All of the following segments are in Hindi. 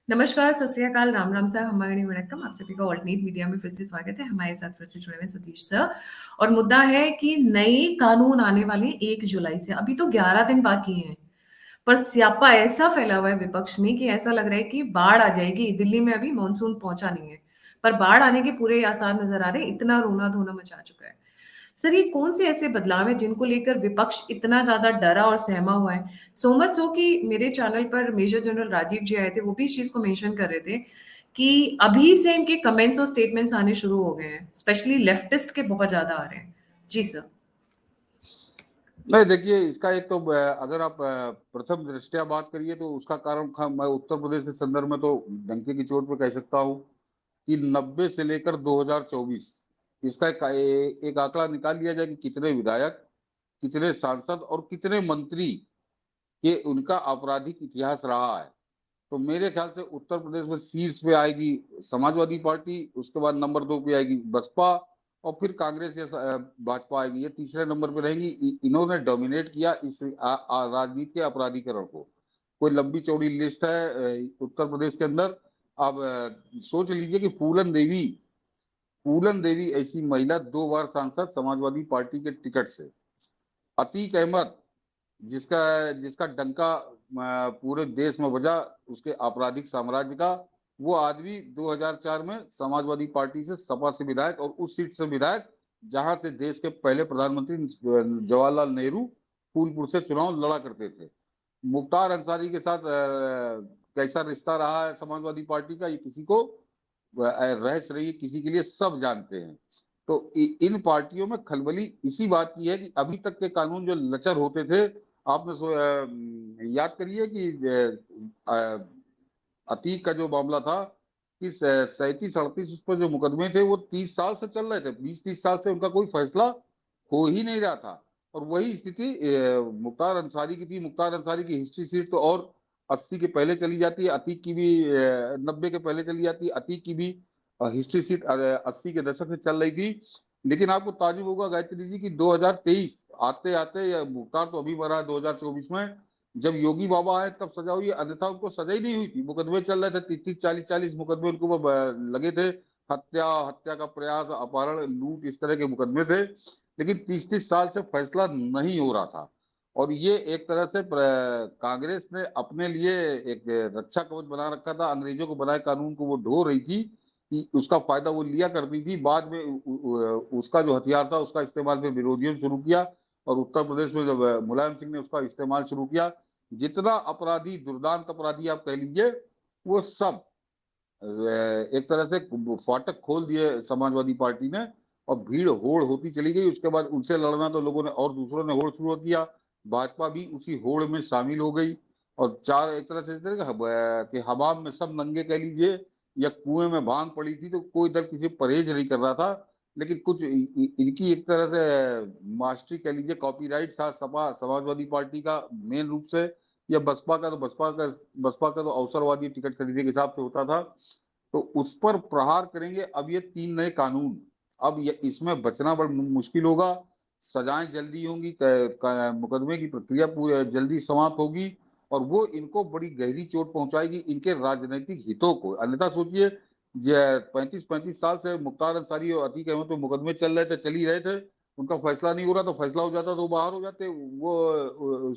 नमस्कार, सत श्री अकाल, राम राम सर, हमारी वणक्कम। आप सभी का ऑल्टरनेट मीडिया में फिर से स्वागत है। हमारे साथ फिर से जुड़े हुए सतीश सर। और मुद्दा है कि नए कानून आने वाले 1 जुलाई से। अभी तो 11 दिन बाकी हैं, पर स्यापा ऐसा फैला हुआ है विपक्ष में कि ऐसा लग रहा है कि बाढ़ आ जाएगी। दिल्ली में अभी मॉनसून पहुंचा नहीं है, पर बाढ़ आने के पूरे आसार नजर आ रहे हैं। इतना रोना धोना मचा चुका है। सर, ये कौन से ऐसे बदलाव हैं जिनको लेकर विपक्ष इतना ज्यादा डरा और सहमा हुआ है? सो मच सो कि मेरे चैनल पर मेजर जनरल राजीव जी आए थे, वो भी इस चीज को मेंशन कर रहे थे कि अभी से इनके कमेंट्स और स्टेटमेंट्स आने शुरू हो गए हैं, स्पेशली लेफ्टिस्ट के बहुत ज्यादा आ रहे हैं। जी सर। नहीं, देखिए, इसका एक तो अगर आप प्रथम दृष्टया बात करिए तो उसका कारण मैं उत्तर प्रदेश के संदर्भ में तो डंके की चोट पे कह सकता हूँ कि 90 से लेकर 2024 इसका एक आंकड़ा निकाल लिया जाए कि कितने विधायक, कितने सांसद और कितने मंत्री के उनका आपराधिक इतिहास रहा है। तो मेरे ख्याल से उत्तर प्रदेश में शीर्ष पे आएगी समाजवादी पार्टी, उसके बाद नंबर 2 पे आएगी बसपा, और फिर कांग्रेस या भाजपा आएगी। ये तीसरे नंबर पे रहेंगी। इन्होंने डोमिनेट किया इस राजनीति के अपराधीकरण को। कोई लंबी चौड़ी लिस्ट है उत्तर प्रदेश के अंदर। अब सोच लीजिए कि फूलन देवी ऐसी महिला 2 बार सांसद समाजवादी पार्टी के टिकट से। अतीक अहमद, जिसका जिसका डंका पूरे देश में बजा उसके आपराधिक साम्राज्य का, वो आदमी 2004 में समाजवादी पार्टी से सपा से विधायक और उस सीट से विधायक जहां से देश के पहले प्रधानमंत्री जवाहरलाल नेहरू फूलपुर से चुनाव लड़ा करते थे। मुख्तार अंसारी के साथ कैसा रिश्ता रहा है समाजवादी पार्टी का, ये किसी को रहस्य रही है, किसी के लिए सब जानते हैं। तो इन पार्टियों में खलबली इसी बात की है कि अभी तक के कानून जो लचर होते थे, आपने याद करिए कि अतीक का जो मामला था कि 37-38 उस पर जो मुकदमे थे वो 30 साल से चल रहे थे, 20-30 साल से उनका कोई फैसला हो ही नहीं रहा था। और वही स्थिति मुख्तार अंसारी की थी। मुख्तार अंसारी की हिस्ट्री सीट तो और 80 के पहले चली जाती है, अतीक की भी 90 के पहले चली जाती है। अतीक की भी हिस्ट्री सीट 80 के दशक से चल रही थी। लेकिन आपको ताजुब होगा गायत्री जी की 2023 आते आते, मुख्तार तो अभी मरा 2024 में, जब योगी बाबा आए तब सजा हुई है, अन्यथा उनको सजा ही नहीं हुई थी। मुकदमे चल रहे थे, 30-40 मुकदमे उनको लगे थे। हत्या का प्रयास, अपहरण, लूट, इस तरह के मुकदमे थे। लेकिन 30-30 साल से फैसला नहीं हो रहा था। और ये एक तरह से कांग्रेस ने अपने लिए एक रक्षा कवच बना रखा था। अंग्रेजों को बनाए कानून को वो ढो रही थी कि उसका फायदा वो लिया करती थी। बाद में उसका जो हथियार था उसका इस्तेमाल फिर विरोधियों ने शुरू किया, और उत्तर प्रदेश में जब मुलायम सिंह ने उसका इस्तेमाल शुरू किया, जितना अपराधी, दुर्दांत अपराधी आप कह लीजिए, वो सब एक तरह से फाटक खोल दिए समाजवादी पार्टी ने, और भीड़ होड़ होती चली गई। उसके बाद उनसे लड़ना तो लोगों ने और दूसरों ने होड़ शुरू किया। भाजपा भी उसी होड़ में शामिल हो गई, और चार एक तरह से कि हमाम में सब नंगे कह लीजिए, या कुएं में भांग पड़ी थी, तो कोई दल किसी परहेज नहीं कर रहा था। लेकिन कुछ इनकी एक तरह से मास्टरी कह लीजिए, कॉपीराइट था सपा समाजवादी पार्टी का मेन रूप से, या बसपा का तो अवसरवादी टिकट खरीदने के हिसाब से होता था। तो उस पर प्रहार करेंगे अब ये 3 नए कानून। अब ये इसमें बचना बड़ा मुश्किल होगा। सजाएं जल्दी होंगी, मुकदमे की प्रक्रिया पूरी जल्दी समाप्त होगी, और वो इनको बड़ी गहरी चोट पहुंचाएगी, इनके राजनीतिक हितों को। अन्यथा सोचिए, 35-35 साल से मुख्तार अंसारी और अतीक अहमद पे मुकदमे चल रहे थे, चल ही रहे थे। उनका फैसला नहीं हो रहा, तो फैसला हो जाता तो बाहर हो जाते, वो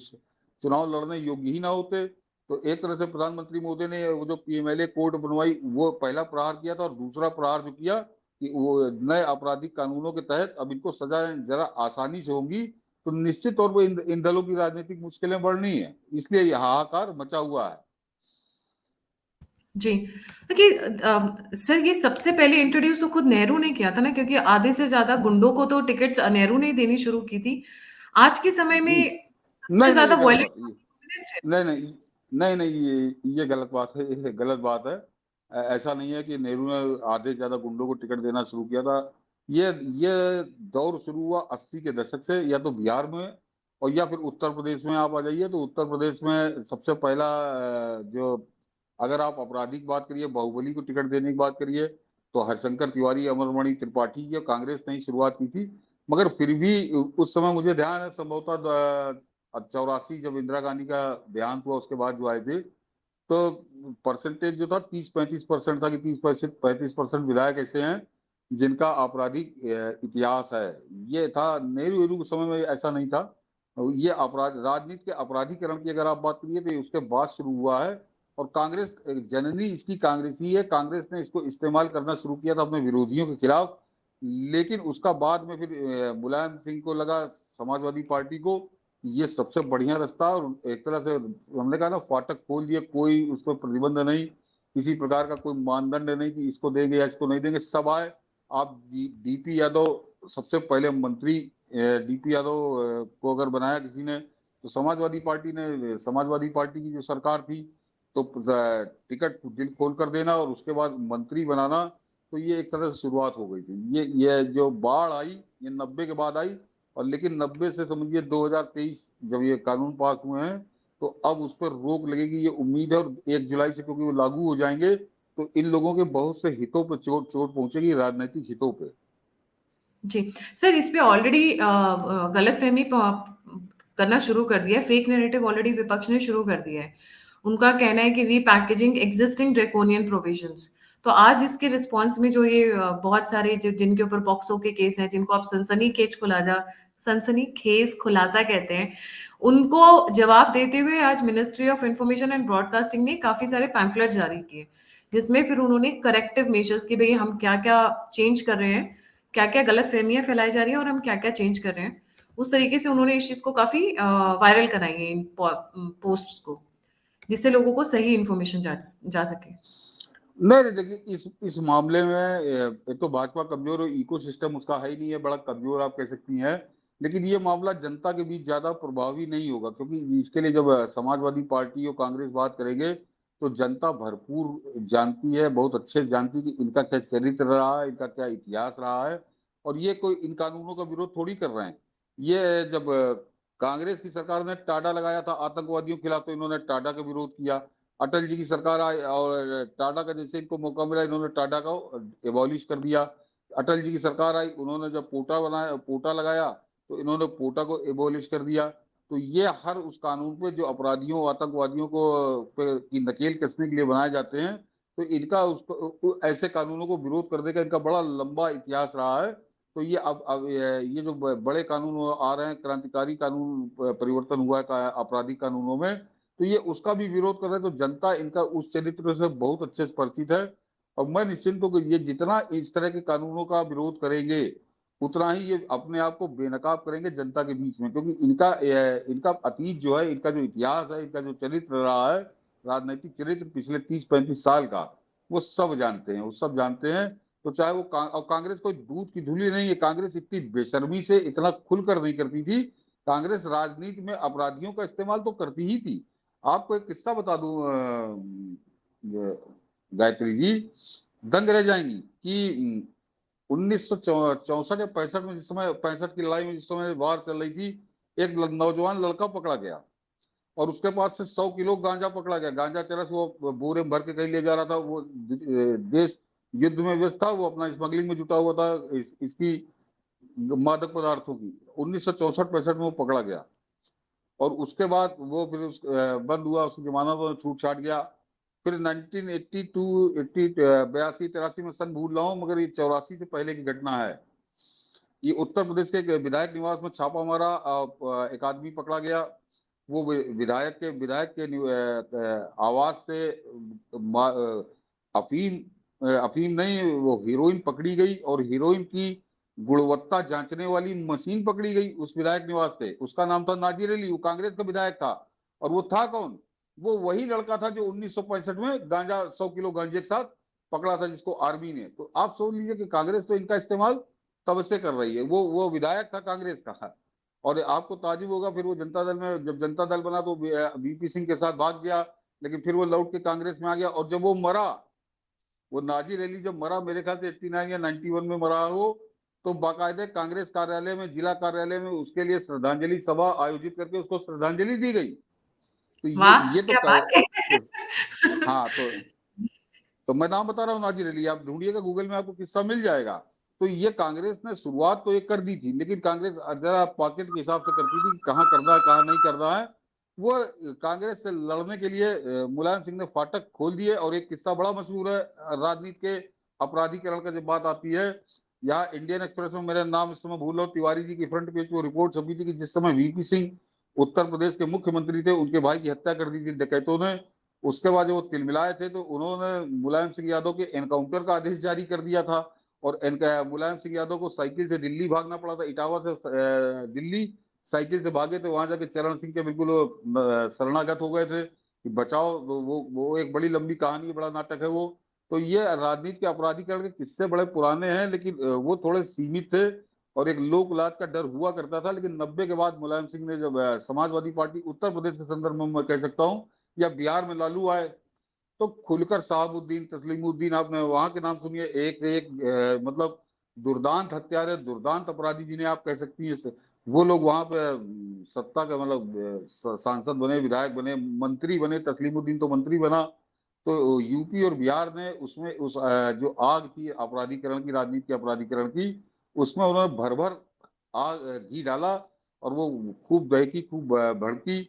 चुनाव लड़ने योग्य ही ना होते। तो एक तरह से प्रधानमंत्री मोदी ने वो जो पीएमएलए कोर्ट बनवाई, वो पहला प्रहार किया था। और दूसरा प्रहार जो किया कि वो नए आपराधिक कानूनों के तहत अब इनको सजाएं जरा आसानी से होंगी, तो निश्चित तौर पर इन दलों की राजनीतिक मुश्किलें बढ़नी है। इसलिए यह हाहाकार मचा हुआ है। जी। देखिए सर, ये सबसे पहले इंट्रोड्यूस तो खुद नेहरू ने किया था ना, क्योंकि आधे से ज्यादा गुंडों को तो टिकट्स नेहरू ने ही देनी शुरू की थी। आज के समय में जी, सबसे नहीं नहीं, ये ज्यादा गलत वायलेंट बात है। कम्युनिस्ट है। नहीं नहीं, नहीं नहीं, ये गलत बात है, ये गलत बात है। ऐसा नहीं है कि नेहरू ने आधे से ज्यादा गुंडों को टिकट देना शुरू किया था। ये दौर शुरू हुआ 80 के दशक से, या तो बिहार में, और या फिर उत्तर प्रदेश में आप आ जाइए तो उत्तर प्रदेश में सबसे पहला जो, अगर आप आपराधिक बात करिए, बाहुबली को टिकट देने की बात करिए, तो हरिशंकर तिवारी, अमरमणि त्रिपाठी, ये कांग्रेस ने ही शुरुआत की थी। मगर फिर भी उस समय मुझे ध्यान है, संभवतः 84 जब इंदिरा गांधी का देहांत हुआ उसके बाद जो आए थे, तो परसेंटेज जो था 30-35% था कि 30-35% विधायक ऐसे हैं जिनका आपराधिक इतिहास है। ये था नेहरू के समय में, ऐसा नहीं था। ये अपराध राजनीति के अपराधीकरण की अगर आप बात करिए तो उसके बाद शुरू हुआ है। और कांग्रेस जननी इसकी कांग्रेस ही है। कांग्रेस ने इसको इस्तेमाल करना शुरू किया था अपने विरोधियों के खिलाफ, लेकिन उसका बाद में फिर मुलायम सिंह को लगा, समाजवादी पार्टी को, ये सबसे बढ़िया रास्ता। और एक तरह से हमने कहा ना, फाटक खोल दिए, कोई उस पर प्रतिबंध नहीं, किसी प्रकार का कोई मानदंड नहीं कि इसको देंगे या इसको नहीं देंगे, सब आए। आप डीपी यादव सबसे पहले मंत्री, डीपी यादव को अगर बनाया किसी ने, तो समाजवादी पार्टी ने, समाजवादी पार्टी की जो सरकार थी, तो टिकट दिल खोल कर देना और उसके बाद मंत्री बनाना। तो ये एक तरह से शुरुआत हो गई थी। ये जो बाढ़ आई, ये 90 के बाद आई। और लेकिन 90 से समझिए 2023 जब ये कानून पास हुए हैं, तो अब उस पर रोक लगेगी, ये उम्मीद है। और 1 जुलाई से क्योंकि वो लागू हो जाएंगे, तो इन लोगों के बहुत से हितों पर चोट पहुंचेगी, राजनीतिक हितों पे। जी सर, इस पे ऑलरेडी गलतफहमी करना शुरू कर दिया है, फेक नैरेटिव ऑलरेडी विपक्ष ने शुरू कर दिया है। उनका कहना है कि रीपैकेजिंग एग्जिस्टिंग ड्रैकोनियन प्रोविजंस। तो आज इसके रिस्पॉन्स में जो ये बहुत सारे जिनके ऊपर पॉक्सो के केस हैं, जिनको आप सनसनीखेज खुलासा कहते हैं, उनको जवाब देते हुए आज ministry of information and broadcasting ने काफी सारे पैम्फलेट जारी किए, जिसमें फिर उन्होंने करेक्टिव मेजर्स कि भाई हम क्या क्या चेंज कर रहे हैं, क्या क्या गलत फहमियां फैलाई जा रही हैं और हम क्या क्या चेंज कर रहे हैं। उस तरीके से उन्होंने इस चीज को काफी वायरल कराई है, इन पोस्ट्स को, जिससे लोगों को सही इन्फॉर्मेशन जा सके। नहीं नहीं, देखिए इस मामले में एक तो भाजपा कमजोर, और इकोसिस्टम उसका है ही नहीं है, बड़ा कमजोर आप कह सकती हैं। लेकिन ये मामला जनता के बीच ज्यादा प्रभावी नहीं होगा, क्योंकि इसके लिए जब समाजवादी पार्टी और कांग्रेस बात करेंगे, तो जनता भरपूर जानती है, बहुत अच्छे जानती है कि इनका क्या चरित्र रहा है, इनका क्या इतिहास रहा है। और ये कोई इन कानूनों का विरोध थोड़ी कर रहे हैं। ये जब कांग्रेस की सरकार ने टाडा लगाया था आतंकवादियों के खिलाफ, तो इन्होंने टाडा का विरोध किया। अटल जी की सरकार आई और टाटा का जैसे इनको मौका मिला, इन्होंने टाटा का एबॉलिश कर दिया। अटल जी की सरकार आई, उन्होंने जब पोटा लगाया, तो इन्होंने पोटा को एबॉलिश कर दिया। तो ये हर उस कानून पे जो अपराधियों आतंकवादियों को की नकेल कसने के लिए बनाए जाते हैं, तो इनका उसको ऐसे कानूनों को विरोध करने का इनका बड़ा लंबा इतिहास रहा है। तो ये अब ये जो बड़े कानून आ रहे हैं, क्रांतिकारी कानून परिवर्तन हुआ है आपराधिक कानूनों में, तो ये उसका भी विरोध कर रहे हैं। तो जनता इनका उस चरित्र से बहुत अच्छे से परिचित है। और मैं निश्चिंत हूँ कि ये जितना इस तरह के कानूनों का विरोध करेंगे, उतना ही ये अपने आप को बेनकाब करेंगे जनता के बीच में। क्योंकि इनका अतीत जो है, इनका जो इतिहास है, इनका जो चरित्र रहा है, राजनीतिक चरित्र पिछले 30-35 साल का, वो सब जानते हैं, वो सब जानते हैं। तो चाहे वो और कांग्रेस कोई दूध की धुली नहीं है। कांग्रेस इतनी बेशर्मी से इतना खुलकर नहीं करती थी। कांग्रेस राजनीति में अपराधियों का इस्तेमाल तो करती ही थी। आपको एक किस्सा बता दूं गायत्री जी, दंग रह जाएंगी कि 1964 या 65 में, जिस समय 65 की लड़ाई में जिस समय वार चल रही थी, एक नौजवान लड़का पकड़ा गया और उसके पास से 100 किलो गांजा पकड़ा गया। गांजा चरस वो बोरे में भर के कहीं ले जा रहा था। वो देश युद्ध में व्यस्त था, वो अपना स्मगलिंग में जुटा हुआ था, इसकी मादक पदार्थों की। 1964-65 में वो पकड़ा गया और उसके बाद वो फिर बंद हुआ, उसकी जमानत तो छूट छाट गया। फिर 1982 82 83 में सन भूल रहा हूँ, मगर ये 84 से पहले की घटना है। ये उत्तर प्रदेश के एक विधायक निवास में छापा मारा, एक आदमी पकड़ा गया। वो विधायक के आवास से अफीम नहीं, वो हीरोइन पकड़ी गई। और हीरोइन की गुणवत्ता जांचने वाली मशीन पकड़ी गई उस विधायक निवास से। उसका नाम था नाजिर अली, वो कांग्रेस का विधायक था। और वो था कौन? वो वही लड़का था जो 1965 में गांजा 100 किलो गांजे के साथ पकड़ा था, जिसको आर्मी ने। तो आप सोच लीजिए कि कांग्रेस तो इनका इस्तेमाल तब से कर रही है। वो विधायक था कांग्रेस का। और आपको ताजुब होगा, फिर वो जनता दल में, जब जनता दल बना तो वीपी सिंह के साथ भाग गया, लेकिन फिर वो लौट के कांग्रेस में आ गया। और जब वो मरा, वो नाजिर अली जब मरा, मेरे ख्याल से 89 या 91 में मरा हो, तो बाकायदे कांग्रेस कार्यालय में, जिला कार्यालय में उसके लिए श्रद्धांजलि सभा आयोजित करके उसको श्रद्धांजलि दी गई। तो वाह, ये तो क्या बात है। हाँ, तो मैं नाम बता रहा हूँ नाजिर अली, आप ढूंढिएगा गूगल में, आपको किस्सा मिल जाएगा। तो ये कांग्रेस ने शुरुआत तो ये कर दी थी, लेकिन कांग्रेस जरा पॉकेट के हिसाब से करती थी कि कहाँ करना है कहाँ नहीं करना है। वो कांग्रेस से लड़ने के लिए मुलायम सिंह ने फाटक खोल दिए। और एक किस्सा बड़ा मशहूर है राजनीति के अपराधीकरण का जब बात आती है, यहाँ इंडियन एक्सप्रेस में, मेरा नाम इस समय भूल रहा हूँ, तिवारी जी की फ्रंट पेज पर रिपोर्ट छपी थी कि जिस समय वीपी सिंह उत्तर प्रदेश के मुख्यमंत्री थे, उनके भाई की हत्या कर दी थी डकैतों ने। उसके बाद जो वो तिलमिलाए थे तो उन्होंने मुलायम सिंह यादव के एनकाउंटर का आदेश जारी कर दिया था। और मुलायम सिंह यादव को साइकिल से दिल्ली भागना पड़ा था, इटावा से दिल्ली साइकिल से भागे थे। वहां जाके चरण सिंह के बिल्कुल शरणागत हो गए थे कि बचाओ। तो वो एक बड़ी लंबी कहानी, बड़ा नाटक है वो। तो ये राजनीति के अपराधीकरण के किस्से बड़े पुराने हैं, लेकिन वो थोड़े सीमित थे और एक लोक लाज का डर हुआ करता था। लेकिन 90 के बाद मुलायम सिंह ने जब समाजवादी पार्टी उत्तर प्रदेश के संदर्भ में मैं कह सकता हूँ, या बिहार में लालू आए, तो खुलकर साहबुद्दीन, तस्लीमुद्दीन, आपने वहां के नाम सुनिए, एक से एक मतलब दुर्दांत हत्यारे, दुर्दांत अपराधी जिन्हें आप कह सकती हैं, वो लोग वहां पे सत्ता का मतलब सांसद बने, विधायक बने, मंत्री बने। तस्लीमुद्दीन तो मंत्री बना। तो यूपी और बिहार ने उसमें उस जो आग थी अपराधीकरण की, राजनीति के अपराधीकरण की, उसमें उन्होंने भर भर आग घी डाला और वो खूब दहकी, खूब भड़की।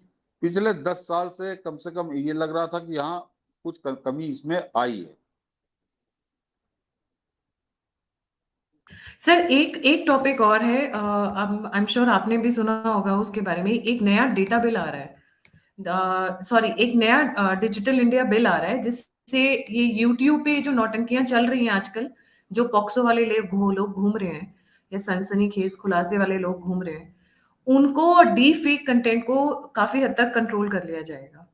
पिछले 10 साल से कम ये लग रहा था कि यहाँ कुछ कमी इसमें आई है। सर एक एक टॉपिक और है, आई एम श्योर आपने भी सुना होगा उसके बारे में। एक नया डेटा बिल आ रहा है, सॉरी एक नया डिजिटल इंडिया बिल आ रहा है, जिससे ये यूट्यूब पे जो नौटंकियां चल रही हैं आजकल, जो पॉक्सो वाले लोग घूम रहे हैं, या सनसनीखेज खुलासे वाले लोग घूम रहे हैं, उनको डीप फेक कंटेंट को काफी हद तक कंट्रोल कर लिया जाएगा।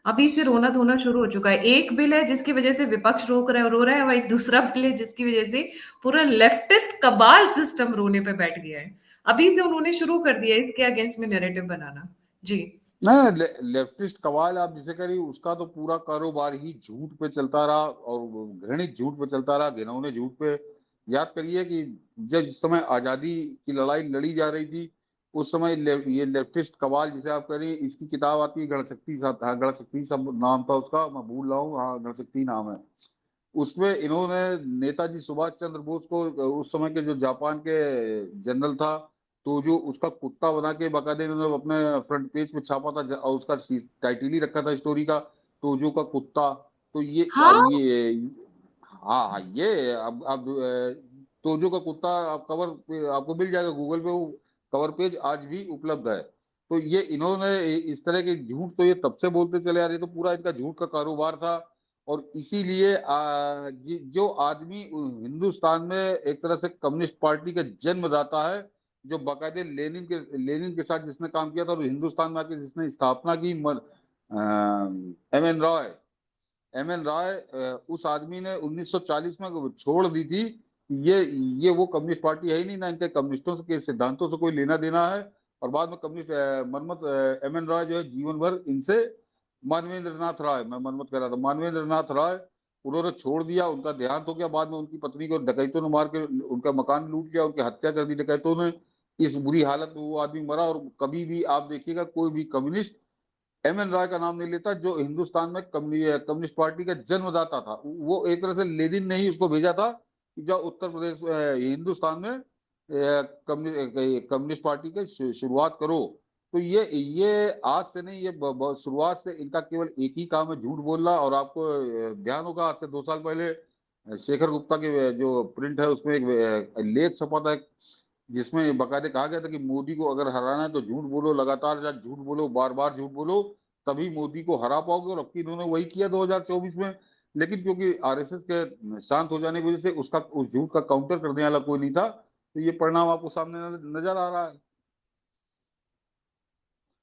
अभी से रोना धोना शुरू हो चुका है। एक बिल है जिसकी वजह से विपक्ष रो रहा है, और एक दूसरा बिल है जिसकी वजह से पूरा लेफ्टिस्ट कबाल सिस्टम रोने पे बैठ गया है। अभी से उन्होंने शुरू कर दिया है इसके अगेंस्ट में नैरेटिव बनाना। जी। नहीं, लेफ्टिस्ट कवाल आप जिसे करिए, उसका तो पूरा कारोबार ही झूठ पे चलता रहा, और घृणित झूठ पे चलता रहा, घिनौने झूठ पे। याद करिए कि जब जिस समय आजादी की लड़ाई लड़ी जा रही थी, उस समय ये लेफ्टिस्ट कवाल जिसे आप कह रहे हैं, इसकी किताब आती है गणशक्ति साहब, हाँ गणशक्ति सब नाम था उसका, मैं भूल रहा हूँ, हाँ गणशक्ति नाम है। उसमें इन्होंने नेताजी सुभाष चंद्र बोस को, उस समय के जो जापान के जनरल था, तो जो उसका कुत्ता बना के बाकायदे इन्होंने अपने फ्रंट पेज पे छापा था, और उसका टाइटल ही रखा था स्टोरी का, तोजो का कुत्ता। तो हाँ। हाँ हाँ, ये अब तोजो का कुत्ता आप कवर पे आपको मिल जाएगा गूगल पे, वो कवर पेज आज भी उपलब्ध है। तो ये इन्होंने इस तरह के झूठ तो ये तब से बोलते चले आ रहे, तो पूरा इनका झूठ का कारोबार था। और इसीलिए जो आदमी हिंदुस्तान में एक तरह से कम्युनिस्ट पार्टी का जन्मदाता है, जो बाकायदे लेनिन के साथ जिसने काम किया था, और हिंदुस्तान में आके जिसने स्थापना की, एम एन राय, उस आदमी ने 1940 में छोड़ दी थी। ये वो कम्युनिस्ट पार्टी है ही नहीं, ना इनके कम्युनिस्टों के सिद्धांतों से कोई लेना देना है। और बाद में कम्युनिस्ट मनमत एम एन राय जो है, जीवन भर इनसे, मानवेंद्र नाथ राय, मैं मनमत कह रहा था, मानवेंद्र नाथ राय, उन्होंने छोड़ दिया, उनका देहांत हो गया। बाद में उनकी पत्नी को डकैतों ने मार के उनका मकान लूट लिया, उनकी हत्या कर दी डकैतों ने। इस बुरी हालत में वो आदमी मरा। और कभी भी आप देखिएगा कोई भी कम्युनिस्ट M N Roy का नाम नहीं लेता, जो हिंदुस्तान में कम्युनिस्ट पार्टी का जन्मदाता था। वो एक तरह से लेनिन ने ही उसको भेजा था कि जो उत्तर प्रदेश हिंदुस्तान में कम्युनिस्ट पार्टी की शुरुआत करो। तो ये आज से नहीं, ये शुरुआत से इनका केवल एक ही काम है, झूठ बोलना। और आपको ध्यान होगा, आज से 2 साल पहले शेखर गुप्ता के जो प्रिंट है उसमें एक लेख छपा था, जिसमें बाकायदे कहा गया था कि मोदी को अगर हराना है तो झूठ बोलो, लगातार झूठ बोलो, बार बार झूठ बोलो, तभी मोदी को हरा पाओगे। और अब की इन्होंने वही किया 2024 में। लेकिन क्योंकि आरएसएस के शांत हो जाने की वजह से उस झूठ का काउंटर करने वाला कोई नहीं था, तो ये परिणाम आपको सामने नजर आ रहा है।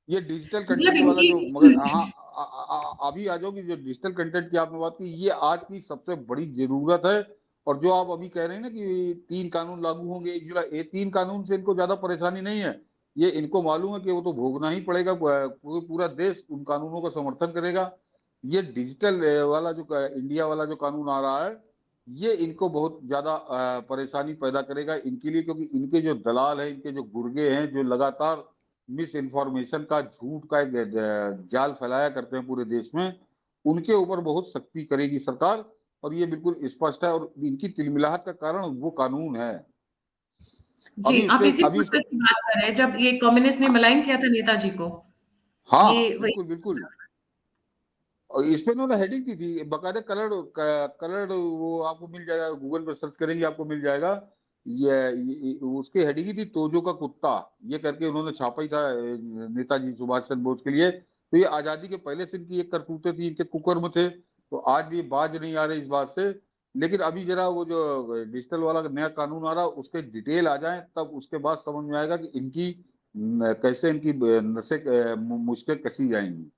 ये डिजिटल मतलब कंटेंट वाला जो, मगर हाँ, इनकी अभी आ जाओ कि जो डिजिटल कंटेंट की आपने बात की, ये आज की सबसे बड़ी जरूरत है। और जो आप अभी कह रहे हैं ना कि 3 कानून लागू होंगे 1 जुलाई, ये 3 कानून से इनको ज्यादा परेशानी नहीं है। ये इनको मालूम है कि वो तो भोगना ही पड़ेगा, पूरा देश उन कानूनों का समर्थन करेगा। ये डिजिटल वाला जो इंडिया वाला जो कानून आ रहा है, ये इनको बहुत ज्यादा परेशानी पैदा करेगा इनके लिए, क्योंकि इनके जो दलाल है, इनके जो गुर्गे हैं, जो लगातार मिस इन्फॉर्मेशन का, झूठ का एक जाल फैलाया करते हैं पूरे देश में, उनके ऊपर बहुत सख्ती करेगी सरकार। और ये बिल्कुल स्पष्ट है, और इनकी तिलमिलाहट का कारण वो कानून है। जी, अभी आप उसके इसी अभी उसके मुद्दे की बात कर रहे हैं जब ये कम्युनिस्ट ने मलाइन किया था नेताजी को। हाँ ये वही। बिल्कुल बिल्कुल। और इस पे उन्होंने हेडिंग दी थी बकायदा, कलर्ड, वो आपको मिल जाएगा, गूगल पर सर्च करेंगे आपको मिल जाएगा। उसकी हेडिंग ही थी तोजो का कुत्ता, ये करके उन्होंने छापा ही था नेताजी सुभाष चंद्र बोस के लिए। तो ये आजादी के पहले से इनकी एक करतूतें थी, इनके कुकर्म थे, तो आज भी बाज नहीं आ रहे इस बात से। लेकिन अभी जरा वो जो डिजिटल वाला नया कानून आ रहा उसके डिटेल आ जाए, तब उसके बाद समझ में आएगा कि इनकी कैसे इनकी नसें मुश्कें कसी जाएंगी।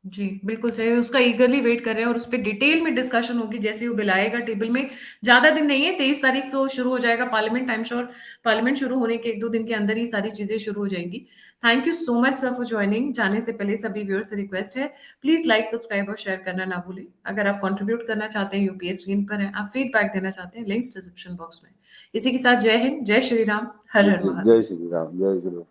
जी, बिल्कुल सही। उसका ईगरली वेट कर रहे हैं और उस पे डिटेल में डिस्कशन होगी जैसे ही वो बिल आएगा टेबल में। ज़्यादा दिन नहीं है, 23 तारीख को शुरू हो जाएगा parliament. I am sure parliament शुरू होने के 1-2 दिन के अंदर ही सारी चीज़ें शुरू हो जाएंगी। Thank you so much sir for joining. जाने से पहले सभी व्यूअर्स से रिक्वेस्ट है, प्लीज़ लाइक, सब्सक्राइब और शेयर करना ना भूलें। अगर आप कंट्रीब्यूट करना चाहते हैं, यूपीएस स्क्रीन पर है, आप फीडबैक देना चाहते हैं, लिंक्स डिस्क्रिप्शन बॉक्स में। इसी के साथ जय हिंद, जय श्री राम, हर जी हर जी, जय महादेव। श्री राम, जय श्री राम।